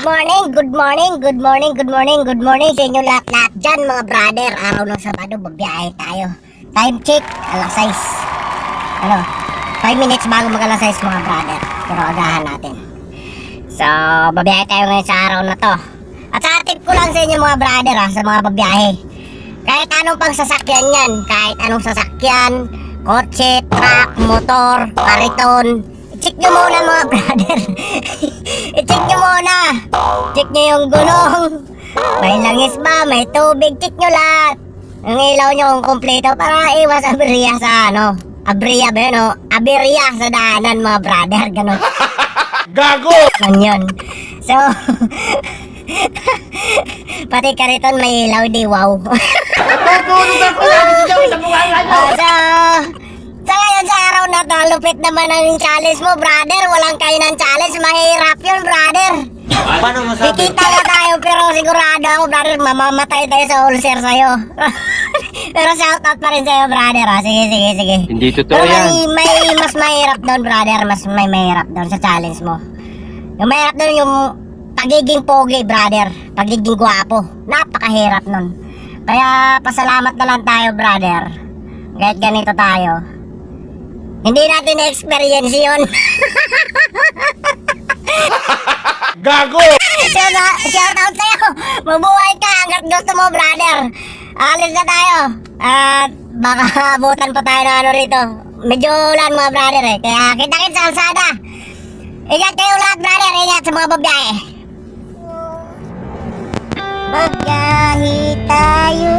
good morning, good morning, good morning, good morning, good morning sa inyo lahat-lahat dyan mga brother. Araw ng Sabado, babiyahe tayo. Time check, alas 6. 5 minutes bago mag alas 6 mga brother. Pero agahan natin. So, babiyahe tayo ngayon sa araw na to. At sa tip ko lang sa inyo mga brother sa mga babiyahe. Kahit anong pang sasakyan yan, kahit anong sasakyan, kotse, truck, motor, kariton, i-check nyo muna mga brother. I-check nyo muna. Check nyo yung gulong. May langis ba? May tubig? Check nyo lahat. Ang ilaw nyo kung kompleto para iwas aberya sa aberya ba yun aberya sa daanan mga brother. Ganon. Gago! Ganyan. So, pati kariton may ilaw di wow. So ngayon sa araw na to, lupit naman ang challenge mo brother. Walang kainan challenge, mahirap yun brother. Paano masabi? Kikita na tayo pero sigurado ako brother mamamatay tayo sa ulcer sa'yo. Pero shoutout pa rin sa'yo brother Sige. Hindi totoo pero yan. may mas mahirap doon brother. Mas may mahirap doon sa challenge mo. Yung mahirap doon yung pagiging pogi brother. Pagiging gwapo. Napakahirap nun. Kaya pasalamat na lang tayo brother. Kahit ganito tayo. Hindi natin na-experience yun. Gago! Shout out sa'yo. Mabuhay ka hanggat gusto mo brother. Alis na tayo. At baka abutan pa tayo ng rito. Medyo ulan mga brother Kaya kita-kits sa kalsada. Ingat kayo lahat brother. Ingat sa mga babiyahe. Babiyahe tayo.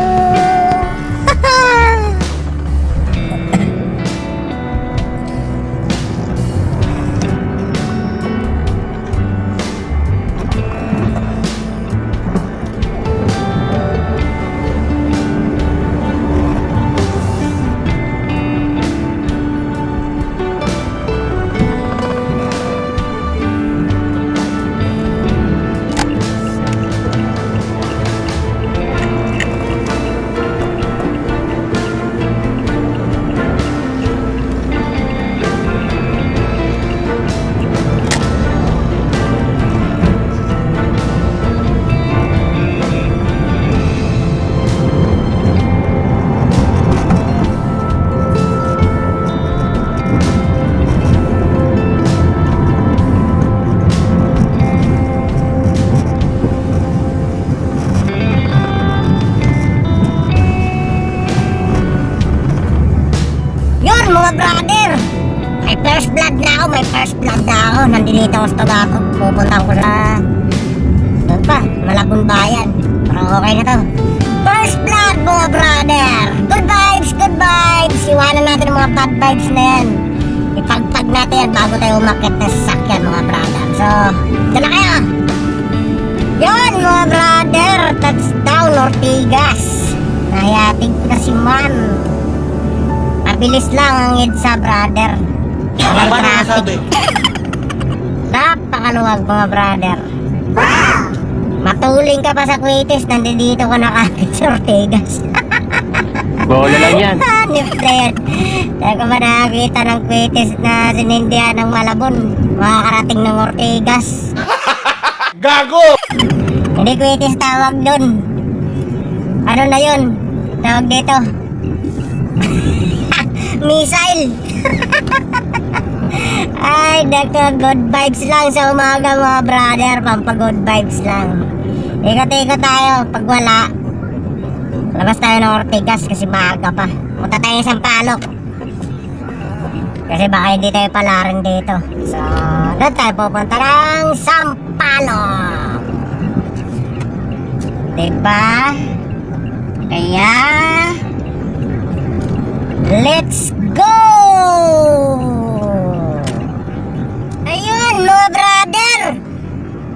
Mga brother, may first blood na ako. Nandito ako sa Tagakot. Pupuntahan ko sa doon pa, Malabon Bayan. Pero okay na to. First blood mga brother. Good vibes. Iwanan natin ang mga bad vibes na yan. Ipagpag natin yan bago tayo umakit na sasakyan mga brother. So, dala kayo. Yun mga brother, touchdown Ortigas. Nahihatig na si man. Mabilis lang ang EDSA brother. Paano masabi? Napakaluwag mga brother. Matuling ka pa sa Quetes. Nandito ka nakakit sa Ortigas. Bola lang yan. Nifred. Dahil ka ba nakakita ng Quetes na sinindihan ng Malabon, makakarating ng Ortigas. Gago! Hindi Quetes tawag dun. Ano na yun? Tawag dito missile. Ay, nako, good vibes lang sa umaga mga brother. Pampa good vibes lang. Ikot-ikot tayo. Pag wala, labas tayo ng Ortigas kasi maaga pa. Punta tayo sa Sampaloc kasi baka hindi tayo palarin dito. So, doon tayo pupunta ng Sampaloc. Diba? Kaya let's go! Ayun mga brother,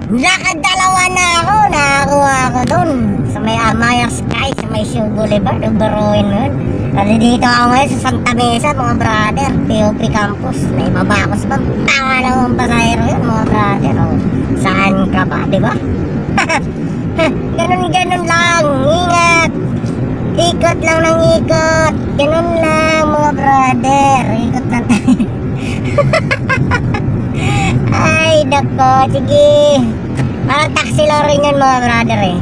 nakadalawa na ako. Nakakuha ako dun sa may Amaya Sky, sa may Show Boulevard, Uberoin nun. Nandito ako ngayon sa Santa Mesa mga brother, POP Campus. May mabakos ba? Tanga naman pasahero yun mga brother. Saan ka ba, diba? Ganun lang, ingat. Ikot lang ng ikot. Ganun lang mga brother. Ikot lang tayo. Ay nako, sige. Parang taxi lang rin yun mga brother eh.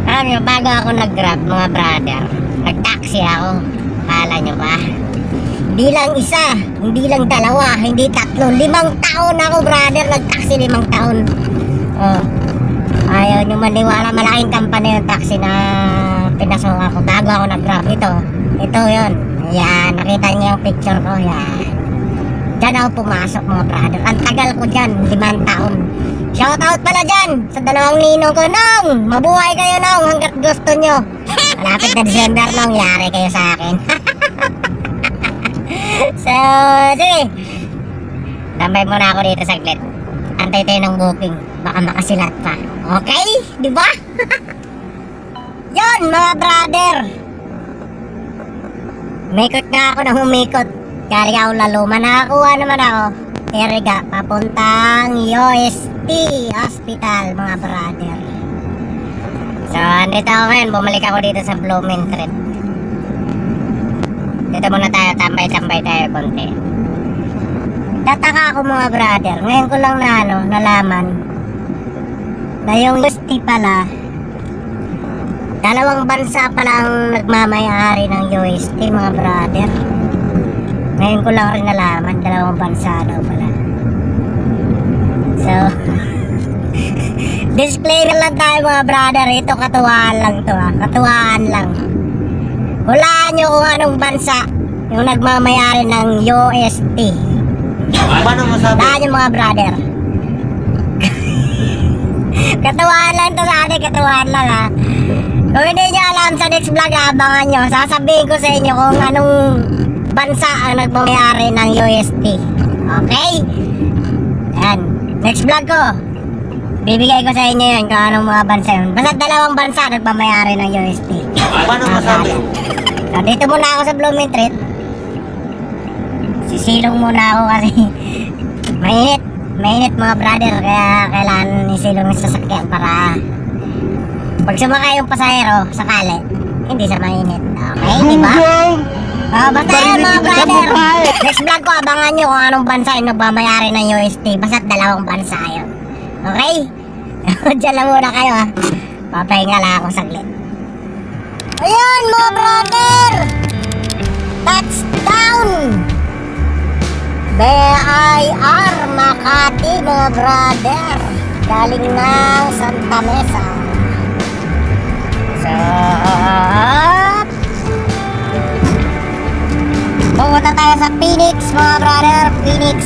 Alam nyo, bago ako nag-grab mga brother, nag-taxi ako. Kala nyo ba? Hindi lang isa, hindi lang dalawa, hindi tatlo, 5 taon ako brother, nag-taxi 5 taon. Oh. Ayaw nyo maniwala, malaking company yung taxi na pinasok ako bago ako nag-grab. Ito yun. Yan, nakita niyo yung picture ko. Yan. Diyan ako pumasok mga brother. Ang tagal ko dyan, 5 taon. Shoutout pala dyan sa 2 ninong ko. Nong, mabuhay kayo nong hanggat gusto nyo. Malapit na December nong, yari kayo sa akin. So, sige. Tambay muna ako dito saglit. Antay tayo ng booking. Baka makasilat pa. Okay? Di ba? Yun mga brother. Umikot nga ako na humikot. Kaya ako laluma. Nakakuha naman ako. Erga, papuntang UST Hospital mga brother. So, andito ako ngayon. Bumalik ako dito sa Blumentritt. Dito muna tayo, tambay-tambay tayo konti. Tataka ako mga brother. Ngayon ko lang nalaman na yung UST pala, 2 bansa pala ang nagmamayari ng UST mga brother. Ngayon ko lang rin nalaman, 2 bansa daw pala. So, disclaimer lang tayo mga brother. Ito katuwaan lang to ha. Katuwaan lang. Hulaan nyo kung anong bansa yung nagmamayari ng UST. Paano masabi? Hulaan nyo mga brother. Katuwaan lang to sa atin, katuwaan lang ha. Kung hindi nyo alam sa next vlog, abangan nyo. Sasabihin ko sa inyo kung anong bansa ang nagmamayari ng UST. Okay? Ayan. Next vlog ko, bibigay ko sa inyo yun kung anong mga bansa yun. Basta 2 bansa nagmamayari ng UST. Paano masabi? So, dito muna ako sa Blumentritt. Sisilong muna ako kasi mainit. Mainit mga brother. Kaya kailangan isilong yung sasakyan para pag sumakay yung pasahero sakali, hindi sa mainit. Okay, di ba? Basta yan mga brother. Next vlog ko, abangan nyo kung anong bansa yung nagmamayari ng UST. Basta 2 bansa yun. Okay? Diyan lang muna kayo ha. Papahinga lang ako saglit. Ayan mga brother! Touchdown! BIR Makati mga brother. Galing ng Santa Mesa. So, pumunta tayo sa Phoenix mga brother. Phoenix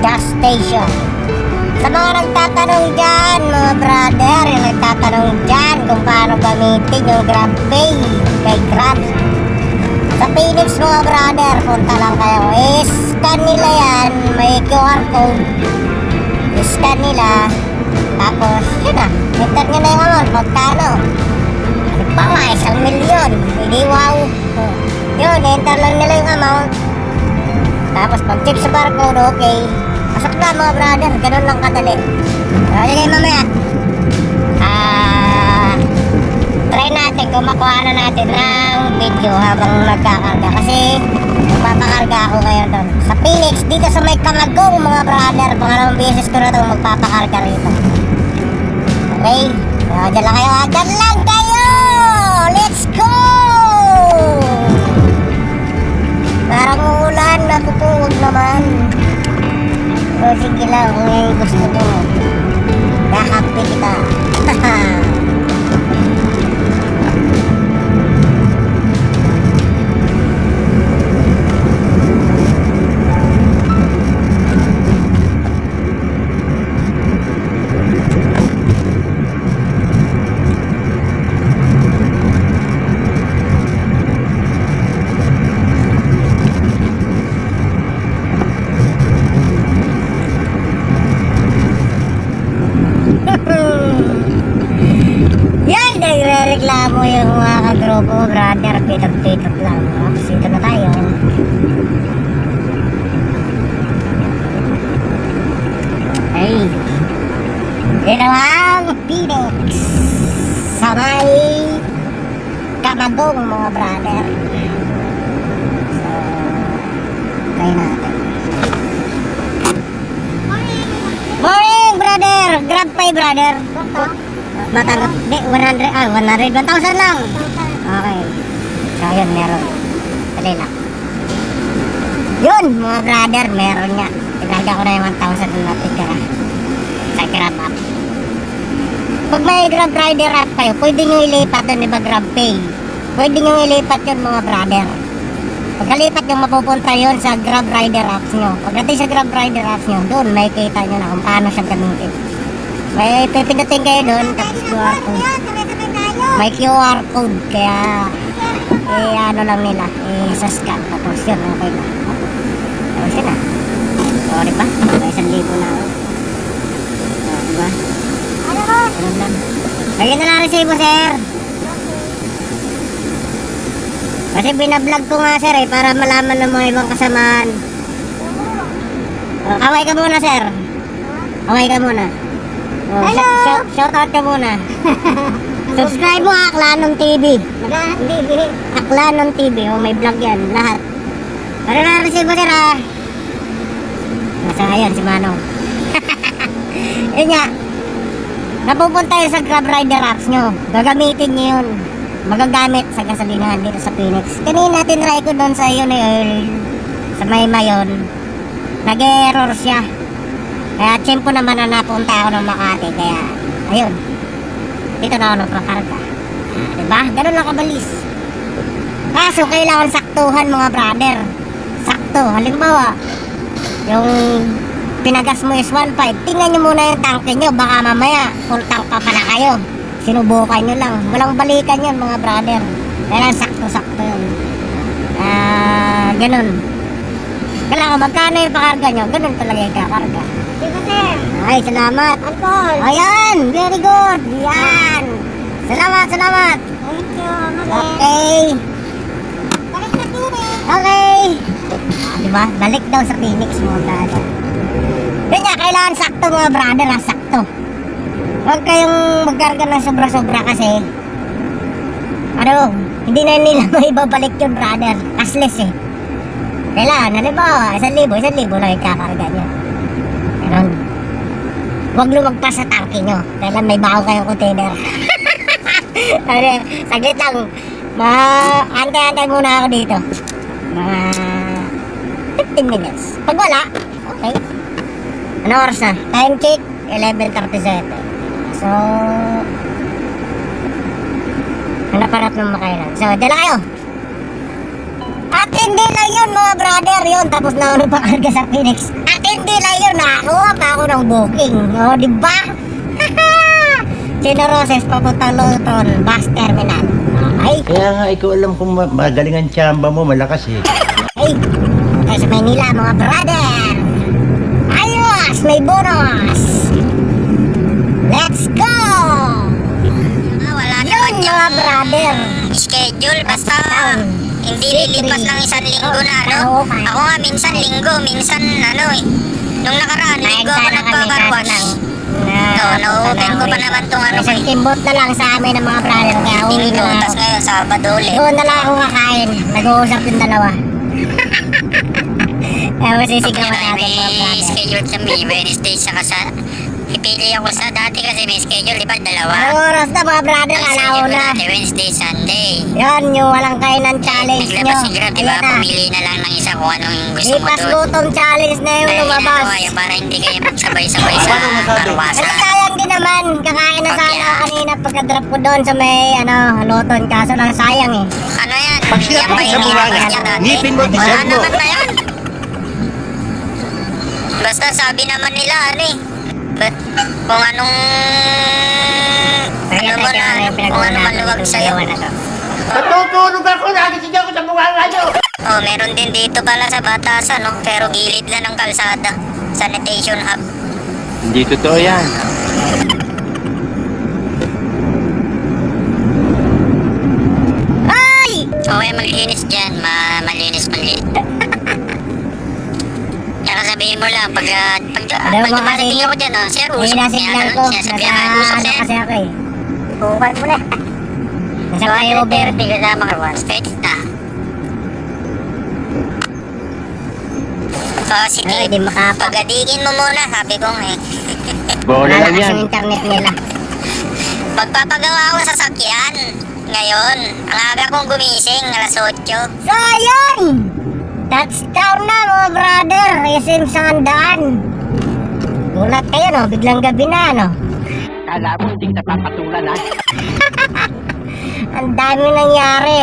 gas station. Sa mga nagtatanong dyan mga brother, yung nagtatanong dyan kung paano gamitin yung GrabPay kay Grab, sa Phoenix mga brother, punta lang kayo. I-scan nila yan, may QR code. I-scan nila, tapos yun na, enter nyo na yung amount, magkano. Ano pa nga, 1 milyon. Hindi wow. Yun, enter lang nila yung amount. Tapos pag-check sa barcode, okay. Pasok na mga brother, ganun lang kadali. Okay, mamaya. Try natin kung makuha na natin ng video habang nagkakarga. Kasi magpapakarga ako ngayon doon sa Phoenix, dito sa may Camagong mga brother. Pangalawang beses ko na itong magpapakarga rito. Okay, dyan lang kayo ha. Dyan lang kayo! Let's go! Parang uulan, natutuwag naman. So sige lang, kung yung gusto mo, kakampi kita. Yan, nagre-reklamo yung mga kagrupo, brother. Pitot-pitot lang. Dito na tayo. Hey. Dito ang Phoenix. Sa may Camagong, mga brother. So, try natin. Morning, brother! pay, brother. Matanggap. Di, 100, 1,000 lang. Okay. So, yun, meron. Dali lang. Yun, mga brother, meron nga. Tinagda ko na yung 1,000 na natitira. Sa Grab app. Pag may Grab Rider app kayo, pwede nyo ilipat doon, iba Grab Pay. Pwede nyo ilipat yun, mga brother. Pagkalipat yung mapupunta yun sa Grab Rider apps nyo. Pagdating sa Grab Rider apps nyo, doon may kita nyo na kung paano siya gamitin. May pipindutin kayo doon, tapos QR code. May QR code, kaya ano lang nila, sascan. Tapos yun, okay na. Tapos yun na. Sorry ba? May 1,000 na ako. Diba? Ganun lang. Lagyan na lang resibo, sir. Kasi binablog ko nga, sir, para malaman ng mga ibang kasamaan. Kaway ka muna, sir. Kaway ka muna. Hello! Shoutout ka muna. Subscribe mo, Aklanon TV. Aklanon TV. May vlog yan, lahat. Para na resibo, sir, ha? Nasa ayan, si Manong. Yun nga. Napupunta yun sa Grab Rider apps nyo. Gagamitin nyo yun. Magagamit sa gasolinahan dito sa Phoenix. Kanina tinry ko doon sa yun sa may mayon. Nag-error siya. Kaya tiyempo naman na napunta ako ng Makati. Kaya ayun, dito na ako nagpakarga. Diba? Ganun lang kabalis. Kaso kailangan saktuhan, mga brother. Sakto. Halimbawa, yung pinagas mo is 1.5. Tingnan nyo muna yung tanke nyo. Baka mamaya full tank pa pala kayo. Sinubukan nyo lang. Walang balikan yun, mga brother. Kailangan sakto-sakto yun. Ganun. Kailangan magkano yung pakarga nyo, ganun talaga yung kakarga. Sige, sir. Ay, salamat. Alcohol. Ayan, very good. Yan. Salamat. Thank you. Okay. Balik sa Phoenix. Okay. Diba? Balik daw sa Phoenix, mga brother. Yun nga, kailangan sakto, mga brother, ha? Sakto. Huwag kayong magkarga ng sobra-sobra kasi hindi na nila maibabalik yun, brother. Cashless eh. Kailangan, halimbawa, 1,000 lang yung kakarga nyo. Ganun. Huwag lumagpas sa tangke nyo. Kailan may baho kayong container. Saglit lang. Antay-antay muna ako dito. Mga 15 minutes. Pag wala, okay. Ano oras na? Time check, 11:37. So, hanapanap ng makailan. So, dala kayo. At hindi lang yun, mga brother, yun. Tapos na ako nagpakarga sa Phoenix. At hindi lang yun, nakakuha pa ako ng booking. O, diba? Chino Roses, papuntang Luzon, bus terminal. Okay? Kaya nga, ikaw alam kung magaling ang tsamba mo, malakas eh. Okay. Tayo sa Maynila, mga brother. Ayos, may bonus. Let's go! Wala Yun, naman mga yung brother. schedule. Basta hindi lilipas ng 1 linggo na, no? Ako nga, minsan linggo, minsan ano eh. Nung nakaraan, linggo ako nagpakarwash. Na-open ko pa naman itong ano Isang eh. timbot na lang sa amin ng mga brother. Kaya uwi Linggo, na tapos ako. ngayon, Sabado ulit. Doon na lang ako kakain. Nag-uusap yung dalawa. Kaya masisigawan natin, mga May brother. schedule sa may Wednesday, saka sa... Pipili ako sa dati kasi may schedule, di ba? Dalawa. Anong oras na, mga brother? Ang Alaw schedule ko na. dati, Wednesday, Sunday. Yan, yung walang kainan challenge nyo. Naglabas si Grab, di ba? Ayan na. Pumili na lang ng isa kung anong gusto mo Lipas doon. gutom challenge na yung Dahil lumabas. ginagawa yun para hindi kayo magsabay-sabay sa Paano masabi? karwasan. Kasi sayang din naman. Kakain na sana ako kanina pagka-drop ko doon sa may Loton. Kaso lang sayang eh. Ano yan? Pag Yan sinabi ba sa yung mukha nilabas niya, niya dati? ngipin mo, Wala deserve mo. naman na yan. Basta sabi naman nila, ano eh. Kung anong... Ano mo na, kung ano maluwag sa'yo. Natutulog ako, nagising ako sa mukha nga nyo. Oh, meron din dito pala sa Batasan, no? Pero gilid lang ng kalsada. Sanitation hub. Hindi totoo yan. Ay! Okay, maglinis dyan. Malinis. Kaya sabihin mo lang, pag dumarating ako dyan, oh, sir, May usok nasignal ko. sinasabihan Nasa ka, usok, ano sir. kasi ako eh. Bukan mo na. Nasa flyover. 230 kasama ka, pwede na. Ay, di makapa. Pag-adigin mo muna, sabi ko nga eh. Bola lang Lalakas yan. yung internet nila. Magpapagawa ako sa sasakyan. Ngayon, ang aga kong gumising, alas 8. So, ayun! Touchdown na mga brother! SM Sangandaan! Gulat kayo no, biglang gabi na no. Kala mo hindi kita papatulan ha? Ang dami nangyari.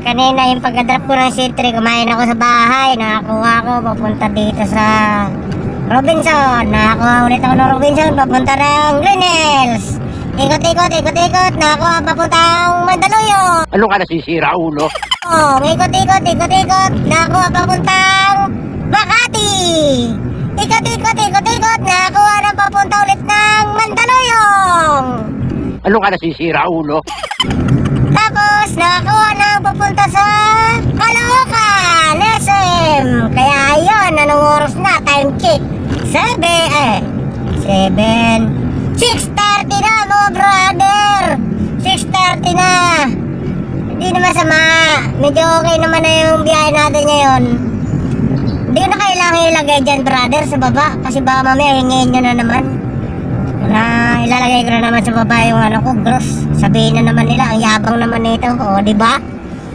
Kanina yung pagka-drop ko ng C3, kumain ako sa bahay. Nakakuha ko, papunta dito sa Robinson. Nakakuha ulit ako ng Robinson, papunta ng Green Hills. Ikot-ikot, nakakuha papuntang Mandaluyong. Ano ka nasisira, ulo? Oh, ikot-ikot, nakakuha papuntang Makati. Ikot-ikot, nakakuha na papunta ulit ng Mandaluyong. Ano ka nasisira, ulo? Tapos, nakakuha na papunta sa Caloocan, SM. Kaya yun, anong oras na? Time check. 6:30 na mga brother. 6:30 na. Hindi naman sama. Medyo okay naman na yung biyahe natin ngayon. Hindi ko na kailangan ilagay dyan brother sa baba. Kasi baka mamaya hingin nyo na naman. Na ilalagay ko na naman sa baba yung ano ko, gross. Sabihin na naman nila, ang yabang naman nito. O, diba?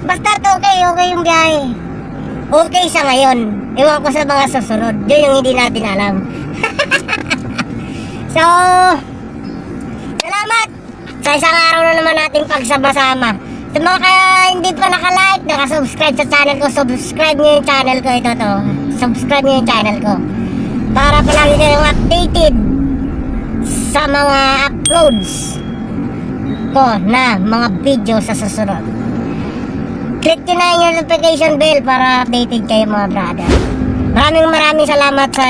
Basta okay yung biyahe. Okay siya ngayon. Iwan ko sa mga susunod. Yun yung hindi natin alam. So, salamat sa isang araw na naman natin pagsama-sama. Sa mga kaya hindi pa naka-like, naka-subscribe sa channel ko, subscribe nyo yung channel ko. Ito to. Subscribe nyo yung channel ko. Para palagi kayong updated sa mga uploads ko na mga video sa susunod. Click nyo na yung notification bell para updated kayo mga brother. Maraming salamat sa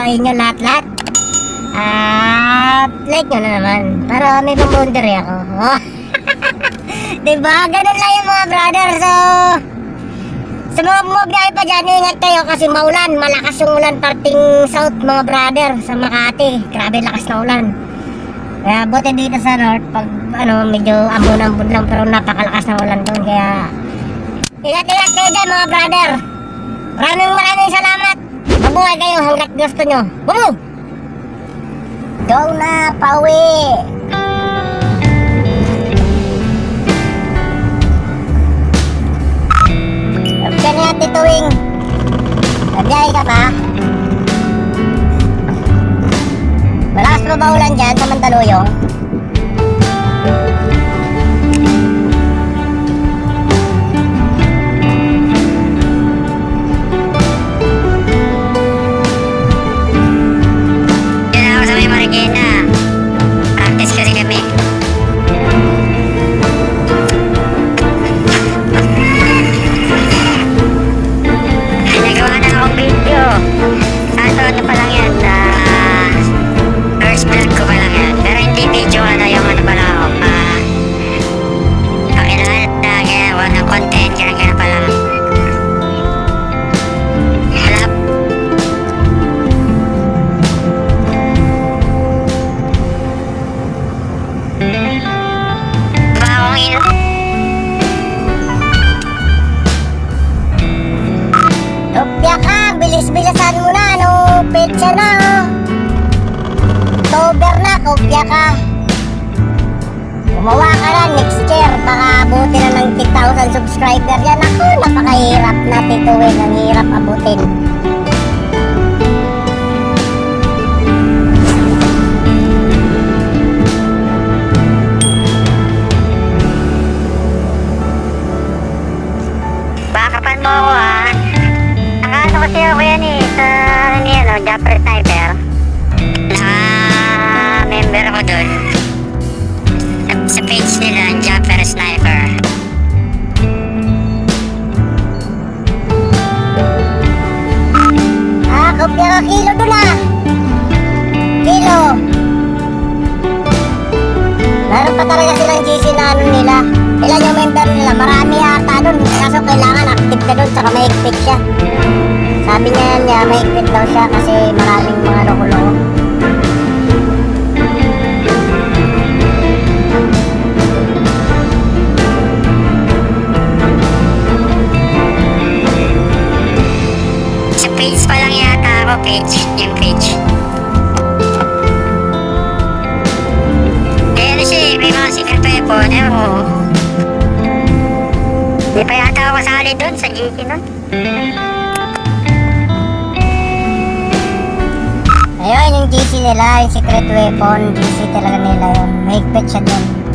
inyo lahat-lahat. At like nyo na naman para may pang-boundary ako. Diba? Ganun lang yung mga brother. So, sa mga bumabiyahe pa dyan, ingat kayo kasi maulan. Malakas yung ulan parting south mga brother sa Makati. Grabe lakas na ulan. Kaya buti dito sa north, pag medyo ambon-ambon lang pero napakalakas na ulan doon. Kaya ingat kayo dyan mga brother. Maraming salamat. Mabuhay kayo hanggat gusto nyo. Bumug! Go na, pauwi! Ganyan tituwing. Nagbiyahe ka pa? Malakas pa ba ulan dyan sa Mandaluyong? Yan ako sa may Marikina. Practice kasi kami. Nagawa na akong video. Ano pa lang yan. First vlog ko pa lang yan. Pero hindi video yung pa lang ako. Kailangan na ginawa ng content. Ganun pa lang. Wala. Ba akong ino? Topya ka, bilis-bilisan mo na, petsa na, October na, kopya ka. Gumawa ka na next year, baka abutin na ng 10,000 subscriber yan. Ako, napakahirap na tituwin, ang hirap abutin. Bakapan mo ako Nakano kasi ako yan sa Japper Sniper. Member ako dun. Sa page nila, Japper Sniper. Kopya ka kilo dun Kilo. Meron pa talaga silang GC na nila. Ilan yung member nila? Marami yata dun. Kaso kailangan active ka dun, saka mahigpit siya. Sabi niya mahigpit daw siya kasi maraming mga loko-loko. Sa page pa lang yata ako, yung page. weapon. Ewan ko. Di pa yata ako kasali doon sa GT nun. Ayun, yung GC nila, yung secret weapon, GC talaga nila yun. Mahigpit siya dun.